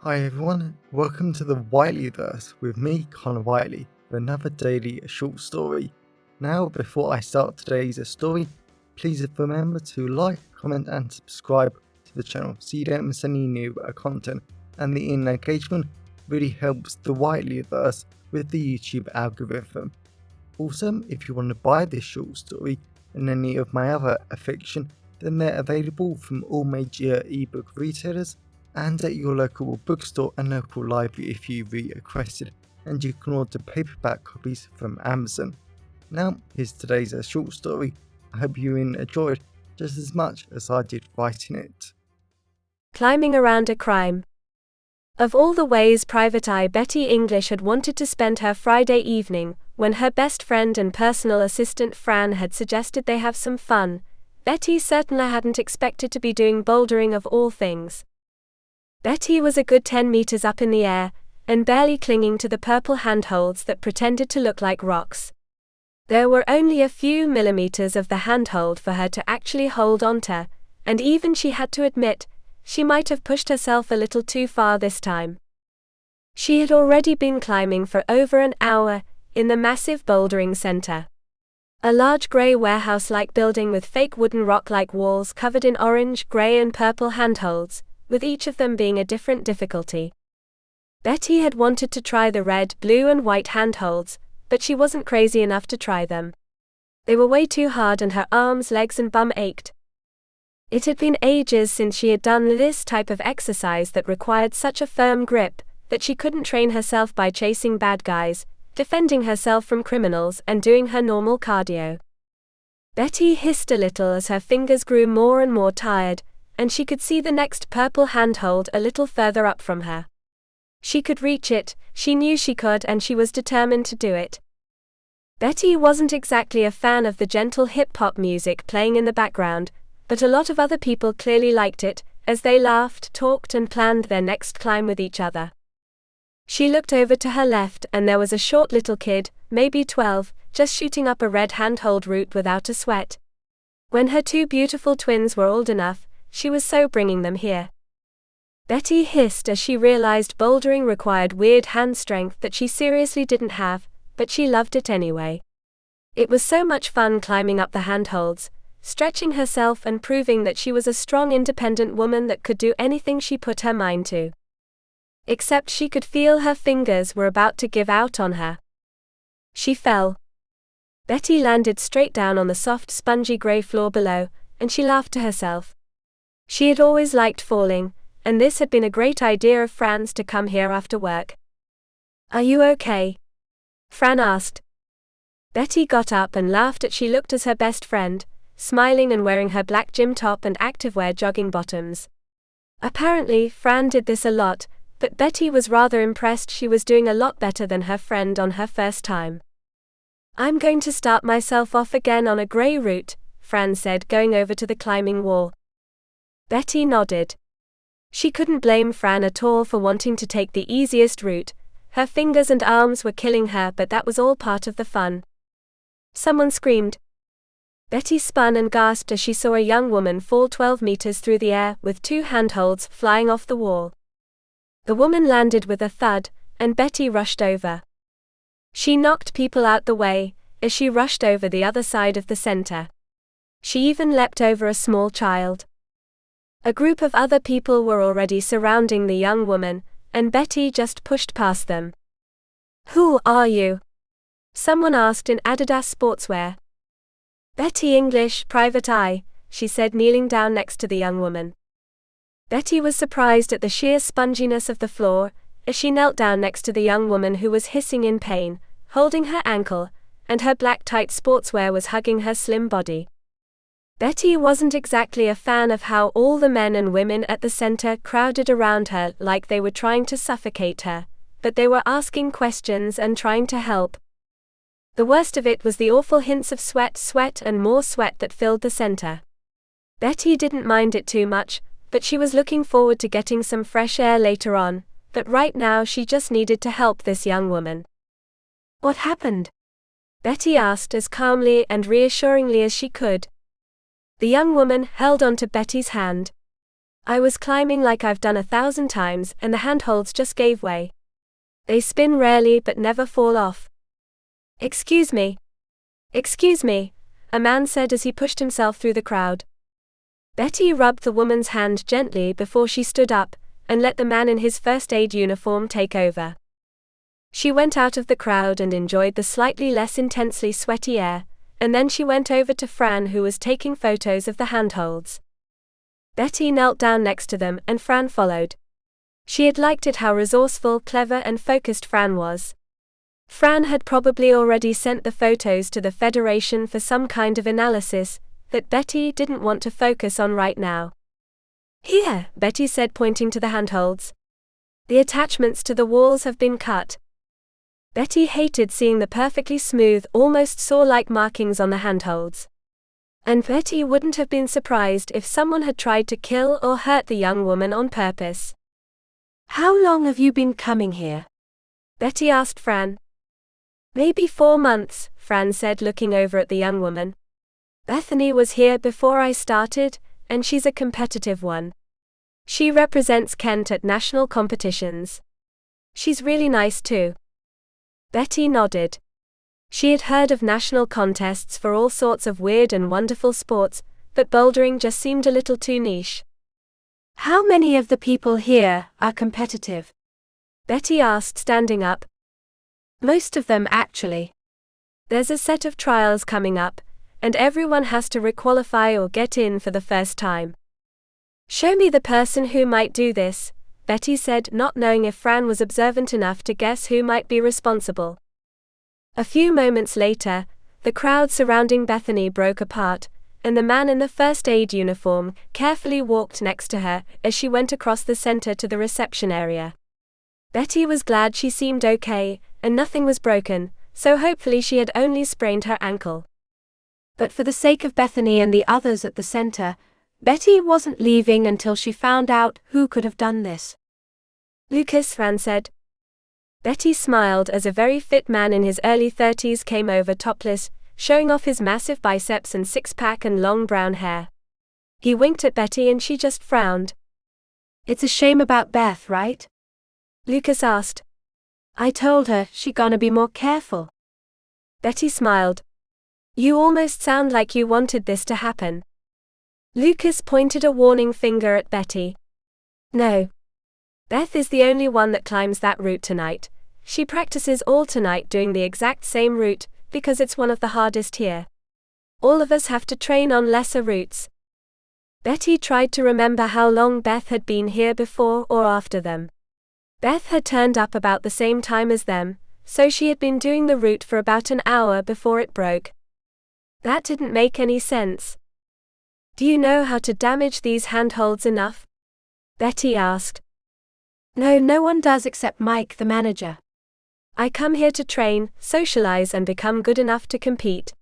Hi everyone, welcome to the Whiteleyverse with me, Connor Whiteley, for another daily short story. Now, before I start today's story, please remember to like, comment and subscribe to the channel so you don't miss any new content, and the engagement really helps the Whiteleyverse with the YouTube algorithm. Also, if you want to buy this short story and any of my other fiction, then they're available from all major ebook retailers and at your local bookstore and local library if you requested, and you can order paperback copies from Amazon. Now, here's today's short story. I hope you enjoyed just as much as I did writing it. Climbing around a crime. Of all the ways Private Eye Bettie English had wanted to spend her Friday evening, when her best friend and personal assistant Fran had suggested they have some fun, Betty certainly hadn't expected to be doing bouldering of all things. Betty was a good 10 meters up in the air, and barely clinging to the purple handholds that pretended to look like rocks. There were only a few millimeters of the handhold for her to actually hold onto, and even she had to admit, she might have pushed herself a little too far this time. She had already been climbing for over an hour, in the massive bouldering center. A large grey warehouse-like building with fake wooden rock-like walls covered in orange, grey and purple handholds, with each of them being a different difficulty. Betty had wanted to try the red, blue and white handholds, but she wasn't crazy enough to try them. They were way too hard and her arms, legs and bum ached. It had been ages since she had done this type of exercise that required such a firm grip, that she couldn't train herself by chasing bad guys, defending herself from criminals and doing her normal cardio. Betty hissed a little as her fingers grew more and more tired, and she could see the next purple handhold a little further up from her. She could reach it, she knew she could, and she was determined to do it. Betty wasn't exactly a fan of the gentle hip-hop music playing in the background, but a lot of other people clearly liked it, as they laughed, talked and planned their next climb with each other. She looked over to her left and there was a short little kid, maybe 12, just shooting up a red handhold route without a sweat. When her two beautiful twins were old enough, she was so bringing them here. Betty hissed as she realized bouldering required weird hand strength that she seriously didn't have, but she loved it anyway. It was so much fun climbing up the handholds, stretching herself and proving that she was a strong independent woman that could do anything she put her mind to. Except she could feel her fingers were about to give out on her. She fell. Betty landed straight down on the soft spongy grey floor below, and she laughed to herself. She had always liked falling, and this had been a great idea of Fran's to come here after work. "Are you okay?" Fran asked. Betty got up and laughed as she looked at her best friend, smiling and wearing her black gym top and activewear jogging bottoms. Apparently, Fran did this a lot, but Betty was rather impressed she was doing a lot better than her friend on her first time. "I'm going to start myself off again on a grey route," Fran said, going over to the climbing wall. Betty nodded. She couldn't blame Fran at all for wanting to take the easiest route. Her fingers and arms were killing her, but that was all part of the fun. Someone screamed. Betty spun and gasped as she saw a young woman fall 12 meters through the air, with two handholds flying off the wall. The woman landed with a thud, and Betty rushed over. She knocked people out the way, as she rushed over the other side of the center. She even leapt over a small child. A group of other people were already surrounding the young woman, and Betty just pushed past them. "Who are you?" someone asked in Adidas sportswear. "Bettie English, Private Eye," she said, kneeling down next to the young woman. Betty was surprised at the sheer sponginess of the floor, as she knelt down next to the young woman who was hissing in pain, holding her ankle, and her black tight sportswear was hugging her slim body. Betty wasn't exactly a fan of how all the men and women at the center crowded around her like they were trying to suffocate her, but they were asking questions and trying to help. The worst of it was the awful hints of sweat and more sweat that filled the center. Betty didn't mind it too much, but she was looking forward to getting some fresh air later on, but right now she just needed to help this young woman. "What happened?" Betty asked as calmly and reassuringly as she could. The young woman held onto Betty's hand. I was climbing like I've done 1,000 times, and the handholds just gave way. They spin rarely but never fall off. Excuse me. Excuse me, a man said as he pushed himself through the crowd. Betty rubbed the woman's hand gently before she stood up, and let the man in his first aid uniform take over. She went out of the crowd and enjoyed the slightly less intensely sweaty air, and then she went over to Fran, who was taking photos of the handholds. Betty knelt down next to them and Fran followed. She had liked it how resourceful, clever and focused Fran was. Fran had probably already sent the photos to the Federation for some kind of analysis that Betty didn't want to focus on right now. Here, Betty said, pointing to the handholds. The attachments to the walls have been cut. Betty hated seeing the perfectly smooth, almost saw-like markings on the handholds. And Betty wouldn't have been surprised if someone had tried to kill or hurt the young woman on purpose. How long have you been coming here? Betty asked Fran. Maybe 4 months, Fran said, looking over at the young woman. Bethany was here before I started, and she's a competitive one. She represents Kent at national competitions. She's really nice too. Betty nodded. She had heard of national contests for all sorts of weird and wonderful sports, but bouldering just seemed a little too niche. How many of the people here are competitive? Betty asked, standing up. Most of them, actually. There's a set of trials coming up, and everyone has to requalify or get in for the first time. Show me the person who might do this, Betty said, not knowing if Fran was observant enough to guess who might be responsible. A few moments later, the crowd surrounding Bethany broke apart, and the man in the first aid uniform carefully walked next to her as she went across the center to the reception area. Betty was glad she seemed okay, and nothing was broken, so hopefully she had only sprained her ankle. But for the sake of Bethany and the others at the center, Betty wasn't leaving until she found out who could have done this. Lucas, Fran said. Betty smiled as a very fit man in his early 30s came over topless, showing off his massive biceps and six-pack and long brown hair. He winked at Betty and she just frowned. It's a shame about Beth, right? Lucas asked. I told her she gonna be more careful. Betty smiled. You almost sound like you wanted this to happen. Lucas pointed a warning finger at Betty. No. Beth is the only one that climbs that route tonight. She practices all tonight doing the exact same route, because it's one of the hardest here. All of us have to train on lesser routes. Betty tried to remember how long Beth had been here before or after them. Beth had turned up about the same time as them, so she had been doing the route for about an hour before it broke. That didn't make any sense. Do you know how to damage these handholds enough? Betty asked. No, no one does except Mike, the manager. I come here to train, socialize and become good enough to compete.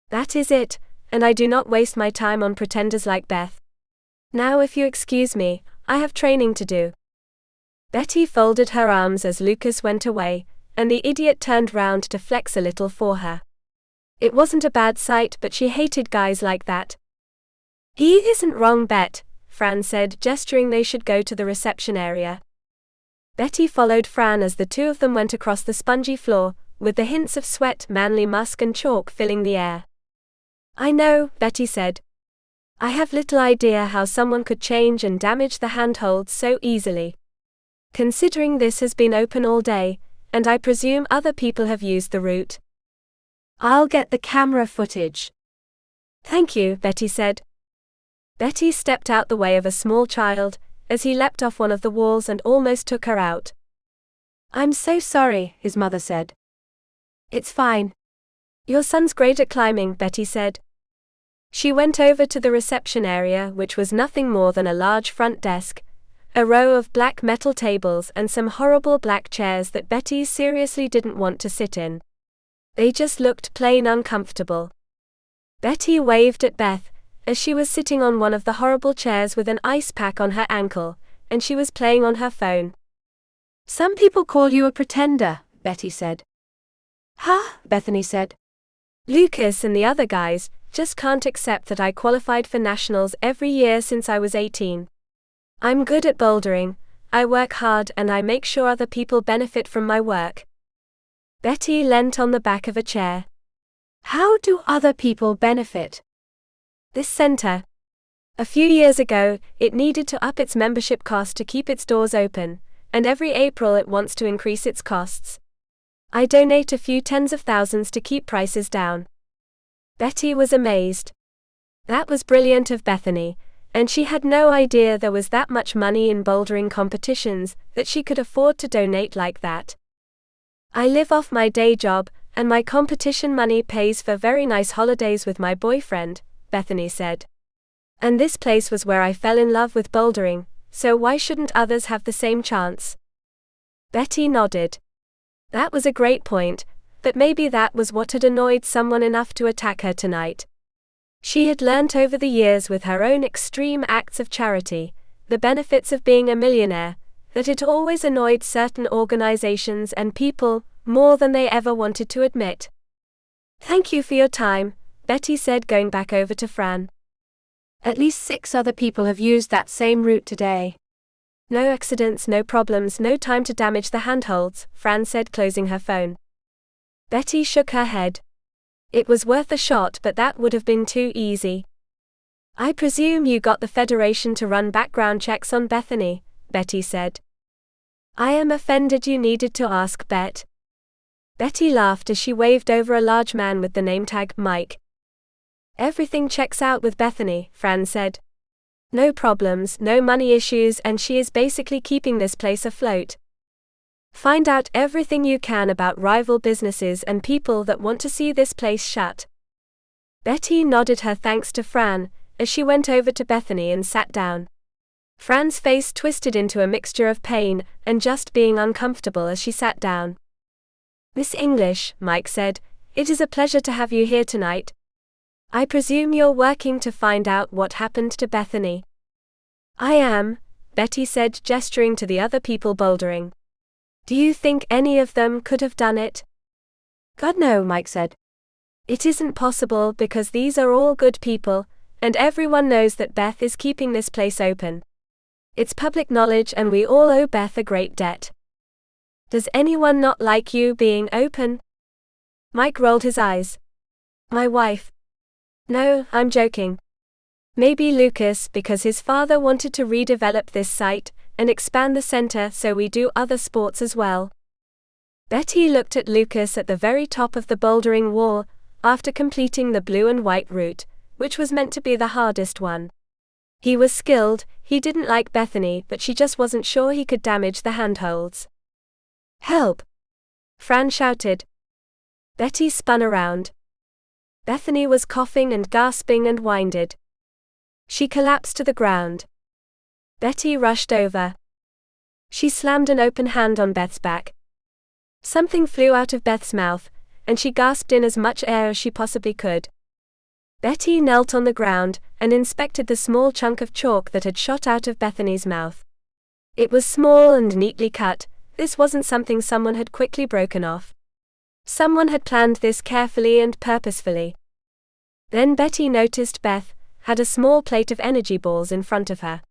That is it, and I do not waste my time on pretenders like Beth. Now if you excuse me, I have training to do. Betty folded her arms as Lucas went away, and the idiot turned round to flex a little for her. It wasn't a bad sight, but she hated guys like that. He isn't wrong, Bet, Fran said, gesturing they should go to the reception area. Betty followed Fran as the two of them went across the spongy floor, with the hints of sweat, manly musk and chalk filling the air. I know, Betty said. I have little idea how someone could change and damage the handholds so easily. Considering this has been open all day, and I presume other people have used the route. I'll get the camera footage. Thank you, Betty said. Betty stepped out the way of a small child, as he leapt off one of the walls and almost took her out. I'm so sorry, his mother said. It's fine. Your son's great at climbing, Betty said. She went over to the reception area, which was nothing more than a large front desk, a row of black metal tables and some horrible black chairs that Betty seriously didn't want to sit in. They just looked plain uncomfortable. Betty waved at Beth, as she was sitting on one of the horrible chairs with an ice pack on her ankle, and she was playing on her phone. Some people call you a pretender, Betty said. Huh, Bethany said. Lucas and the other guys just can't accept that I qualified for nationals every year since I was 18. I'm good at bouldering, I work hard and I make sure other people benefit from my work. Betty leant on the back of a chair. How do other people benefit? This center. A few years ago, it needed to up its membership cost to keep its doors open, and every April it wants to increase its costs. I donate a few tens of thousands to keep prices down. Betty was amazed. That was brilliant of Bethany, and she had no idea there was that much money in bouldering competitions that she could afford to donate like that. I live off my day job, and my competition money pays for very nice holidays with my boyfriend, Bethany said. And this place was where I fell in love with bouldering, so why shouldn't others have the same chance? Betty nodded. That was a great point, but maybe that was what had annoyed someone enough to attack her tonight. She had learnt over the years with her own extreme acts of charity, the benefits of being a millionaire, that it always annoyed certain organizations and people more than they ever wanted to admit. Thank you for your time, Betty said, going back over to Fran. At least 6 other people have used that same route today. No accidents, no problems, no time to damage the handholds, Fran said, closing her phone. Betty shook her head. It was worth a shot, but that would have been too easy. I presume you got the Federation to run background checks on Bethany, Betty said. I am offended you needed to ask, Bet. Betty laughed as she waved over a large man with the name tag, Mike. Everything checks out with Bethany, Fran said. No problems, no money issues, and she is basically keeping this place afloat. Find out everything you can about rival businesses and people that want to see this place shut. Betty nodded her thanks to Fran as she went over to Bethany and sat down. Fran's face twisted into a mixture of pain and just being uncomfortable as she sat down. Miss English, Mike said, it is a pleasure to have you here tonight. I presume you're working to find out what happened to Bethany. I am, Betty said, gesturing to the other people bouldering. Do you think any of them could have done it? God, no, Mike said. It isn't possible because these are all good people, and everyone knows that Beth is keeping this place open. It's public knowledge and we all owe Beth a great debt. Does anyone not like you being open? Mike rolled his eyes. My wife. No, I'm joking. Maybe Lucas, because his father wanted to redevelop this site and expand the center so we do other sports as well. Betty looked at Lucas at the very top of the bouldering wall after completing the blue and white route, which was meant to be the hardest one. He was skilled, he didn't like Bethany, but she just wasn't sure he could damage the handholds. Help! Fran shouted. Betty spun around. Bethany was coughing and gasping and winded. She collapsed to the ground. Betty rushed over. She slammed an open hand on Beth's back. Something flew out of Beth's mouth, and she gasped in as much air as she possibly could. Betty knelt on the ground and inspected the small chunk of chalk that had shot out of Bethany's mouth. It was small and neatly cut. This wasn't something someone had quickly broken off. Someone had planned this carefully and purposefully. Then Betty noticed Beth had a small plate of energy balls in front of her.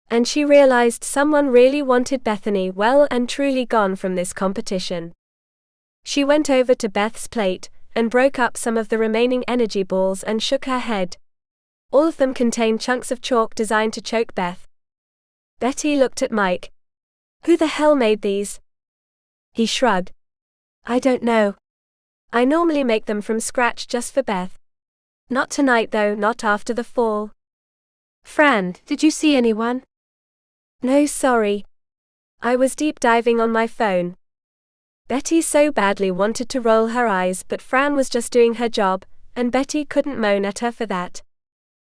And she realized someone really wanted Bethany well and truly gone from this competition. She went over to Beth's plate and broke up some of the remaining energy balls and shook her head. All of them contained chunks of chalk designed to choke Beth. Betty looked at Mike. Who the hell made these? He shrugged. I don't know. I normally make them from scratch just for Beth. Not tonight though, not after the fall. Fran, did you see anyone? No, sorry. I was deep diving on my phone. Betty so badly wanted to roll her eyes, but Fran was just doing her job, and Betty couldn't moan at her for that.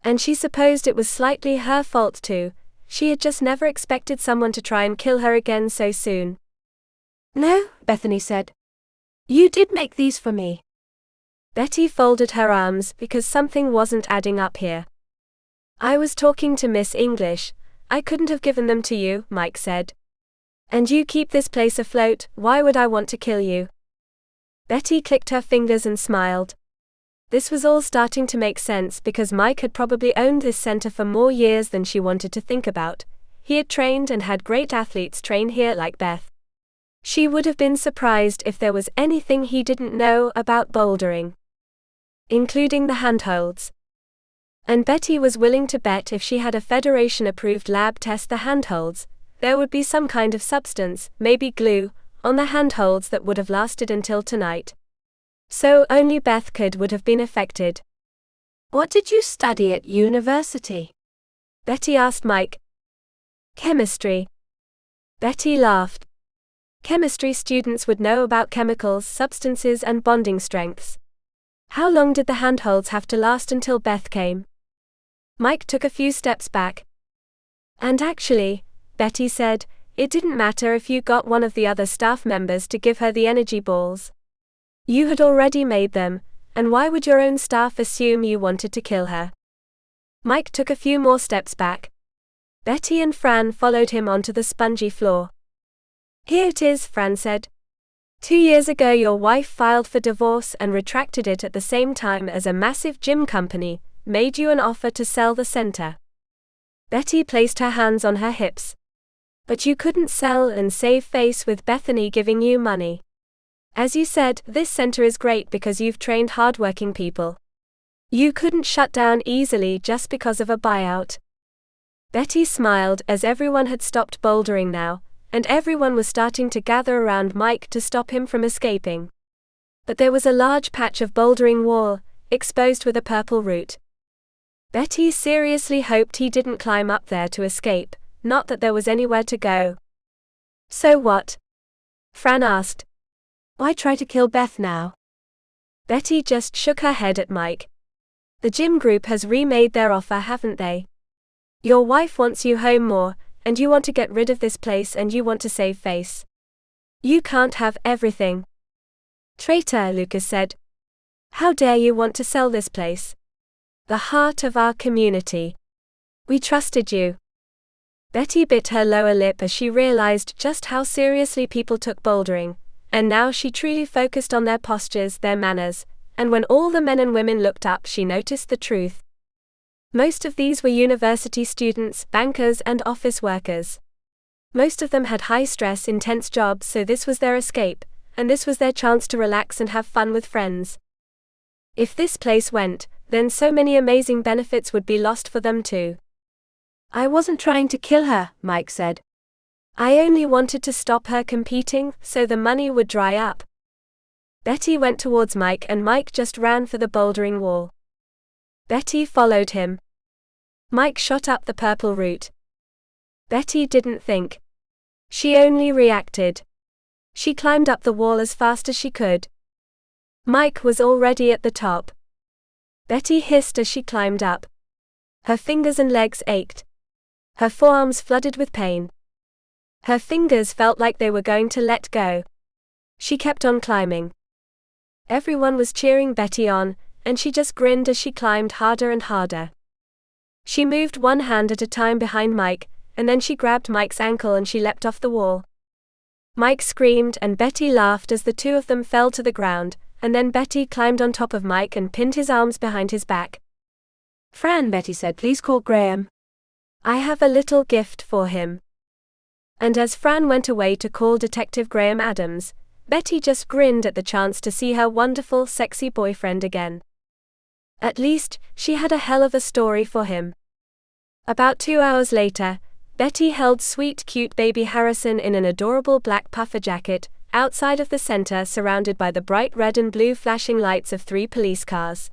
And she supposed it was slightly her fault too. She had just never expected someone to try and kill her again so soon. No, Bethany said. You did make these for me. Betty folded her arms because something wasn't adding up here. I was talking to Miss English. I couldn't have given them to you, Mike said. And you keep this place afloat, why would I want to kill you? Betty clicked her fingers and smiled. This was all starting to make sense because Mike had probably owned this center for more years than she wanted to think about. he had trained and had great athletes train here like Beth. She would have been surprised if there was anything he didn't know about bouldering, including the handholds. And Betty was willing to bet if she had a Federation-approved lab test the handholds, there would be some kind of substance, maybe glue, on the handholds that would have lasted until tonight. So only Beth would have been affected. What did you study at university? Betty asked Mike. Chemistry. Betty laughed. Chemistry students would know about chemicals, substances and bonding strengths. How long did the handholds have to last until Beth came? Mike took a few steps back. And actually, Betty said, it didn't matter if you got one of the other staff members to give her the energy balls. You had already made them, and why would your own staff assume you wanted to kill her? Mike took a few more steps back. Betty and Fran followed him onto the spongy floor. Here it is, Fran said. 2 years ago your wife filed for divorce and retracted it at the same time as a massive gym company made you an offer to sell the center. Betty placed her hands on her hips. But you couldn't sell and save face with Bethany giving you money. As you said, this center is great because you've trained hardworking people. You couldn't shut down easily just because of a buyout. Betty smiled as everyone had stopped bouldering now, and everyone was starting to gather around Mike to stop him from escaping. But there was a large patch of bouldering wall, exposed with a purple root. Betty seriously hoped he didn't climb up there to escape, not that there was anywhere to go. So what? Fran asked. Why try to kill Beth now? Betty just shook her head at Mike. The gym group has remade their offer, haven't they? Your wife wants you home more, and you want to get rid of this place and you want to save face. You can't have everything. Traitor, Lucas said. How dare you want to sell this place? The heart of our community. We trusted you. Betty bit her lower lip as she realized just how seriously people took bouldering, and now she truly focused on their postures, their manners, and when all the men and women looked up she noticed the truth. Most of these were university students, bankers and office workers. Most of them had high-stress, intense jobs, so this was their escape, and this was their chance to relax and have fun with friends. If this place went, then so many amazing benefits would be lost for them too. I wasn't trying to kill her, Mike said. I only wanted to stop her competing, so the money would dry up. Betty went towards Mike and Mike just ran for the bouldering wall. Betty followed him. Mike shot up the purple route. Betty didn't think. She only reacted. She climbed up the wall as fast as she could. Mike was already at the top. Betty hissed as she climbed up. Her fingers and legs ached. Her forearms flooded with pain. Her fingers felt like they were going to let go. She kept on climbing. Everyone was cheering Betty on, and she just grinned as she climbed harder and harder. She moved one hand at a time behind Mike, and then she grabbed Mike's ankle and she leapt off the wall. Mike screamed and Betty laughed as the two of them fell to the ground, and then Betty climbed on top of Mike and pinned his arms behind his back. Fran, Betty said, please call Graham. I have a little gift for him. And as Fran went away to call Detective Graham Adams, Betty just grinned at the chance to see her wonderful, sexy boyfriend again. At least, she had a hell of a story for him. About 2 hours later, Betty held sweet, cute baby Harrison in an adorable black puffer jacket, outside of the center surrounded by the bright red and blue flashing lights of 3 police cars.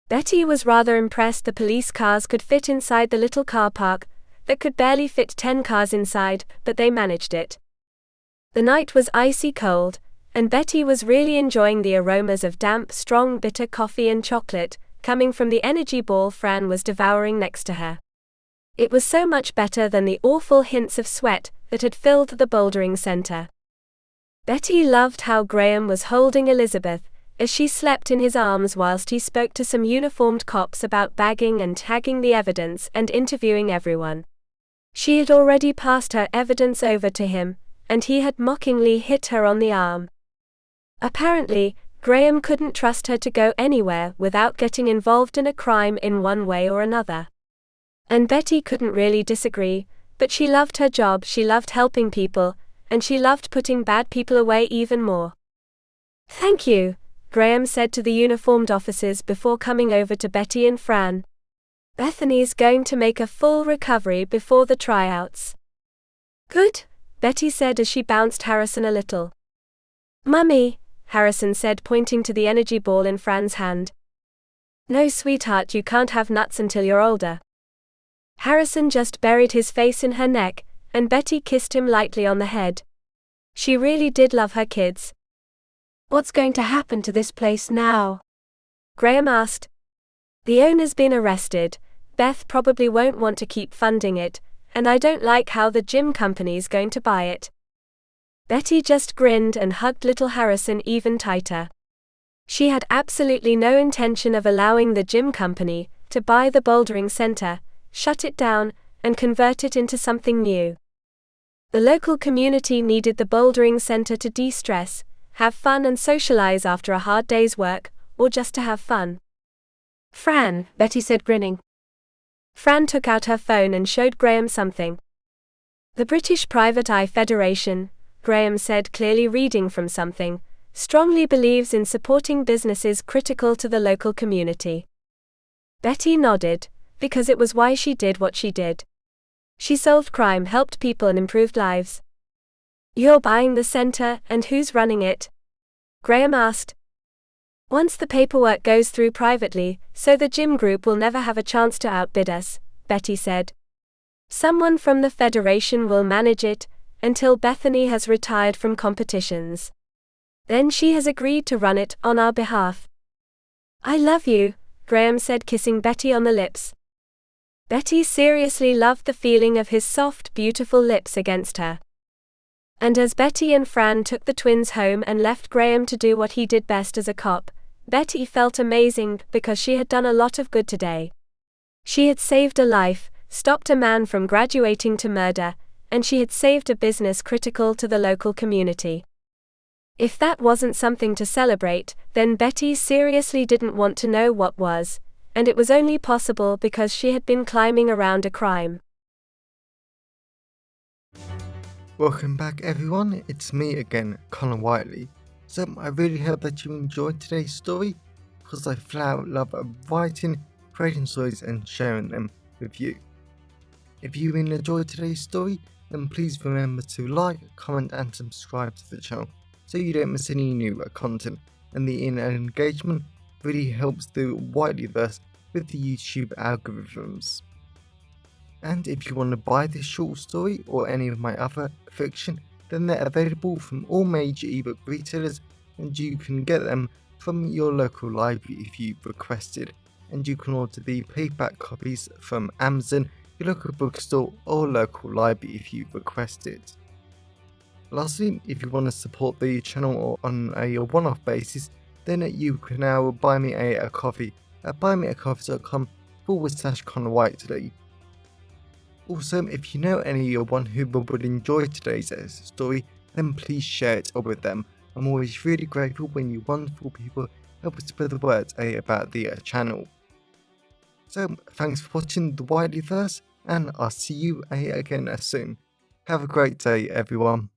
Betty was rather impressed the police cars could fit inside the little car park that could barely fit 10 cars inside, but they managed it. The night was icy cold, and Betty was really enjoying the aromas of damp, strong, bitter coffee and chocolate, coming from the energy ball Fran was devouring next to her. It was so much better than the awful hints of sweat that had filled the bouldering center. Betty loved how Graham was holding Elizabeth, as she slept in his arms whilst he spoke to some uniformed cops about bagging and tagging the evidence and interviewing everyone. She had already passed her evidence over to him, and he had mockingly hit her on the arm. Apparently, Graham couldn't trust her to go anywhere without getting involved in a crime in one way or another. And Betty couldn't really disagree, But she loved her job, she loved helping people, and she loved putting bad people away even more. "Thank you," Graham said to the uniformed officers before coming over to Betty and Fran. "Bethany's going to make a full recovery before the tryouts." "Good," Betty said as she bounced Harrison a little. "Mummy," Harrison said, pointing to the energy ball in Fran's hand. "No, sweetheart, you can't have nuts until you're older." Harrison just buried his face in her neck, and Betty kissed him lightly on the head. She really did love her kids. What's going to happen to this place now? Graham asked. "The owner's been arrested. Beth probably won't want to keep funding it, and I don't like how the gym company's going to buy it." Betty just grinned and hugged little Harrison even tighter. She had absolutely no intention of allowing the gym company to buy the bouldering center, shut it down, and convert it into something new. The local community needed the bouldering center to de-stress, have fun and socialize after a hard day's work, or just to have fun. "Fran," Betty said, grinning. Fran took out her phone and showed Graham something. "The British Private Eye Federation," Graham said, clearly reading from something, "strongly believes in supporting businesses critical to the local community." Betty nodded, because it was why she did what she did. She solved crime, helped people, and improved lives. "You're buying the center, and who's running it?" Graham asked. "Once the paperwork goes through privately, so the gym group will never have a chance to outbid us," Betty said. "Someone from the Federation will manage it, until Bethany has retired from competitions. Then she has agreed to run it on our behalf." "I love you," Graham said, kissing Betty on the lips. Betty seriously loved the feeling of his soft, beautiful lips against her. And as Betty and Fran took the twins home and left Graham to do what he did best as a cop, Betty felt amazing because she had done a lot of good today. She had saved a life, stopped a man from graduating to murder, and she had saved a business critical to the local community. If that wasn't something to celebrate, then Betty seriously didn't want to know what was, and it was only possible because she had been climbing around a crime. Welcome back everyone, it's me again, Connor Whiteley. So I really hope that you enjoyed today's story, because I flat out love writing, creating stories and sharing them with you. If you really enjoyed today's story, then please remember to like, comment and subscribe to the channel so you don't miss any new content, and the engagement really helps the Whiteleyverse with the YouTube algorithms. And if you want to buy this short story or any of my other fiction, then they're available from all major ebook retailers, and you can get them from your local library if you requested, and you can order the paperback copies from Amazon, your local bookstore or local library if you request it. Lastly, if you want to support the channel on a one-off basis, then you can now buy me a coffee at buymeacoffee.com/Connor Whiteley. Also, if you know anyone who would enjoy today's story, then please share it with them. I'm always really grateful when you wonderful people help spread the word about the channel. So, thanks for watching the Whiteleyverse, and I'll see you again soon. Have a great day, everyone.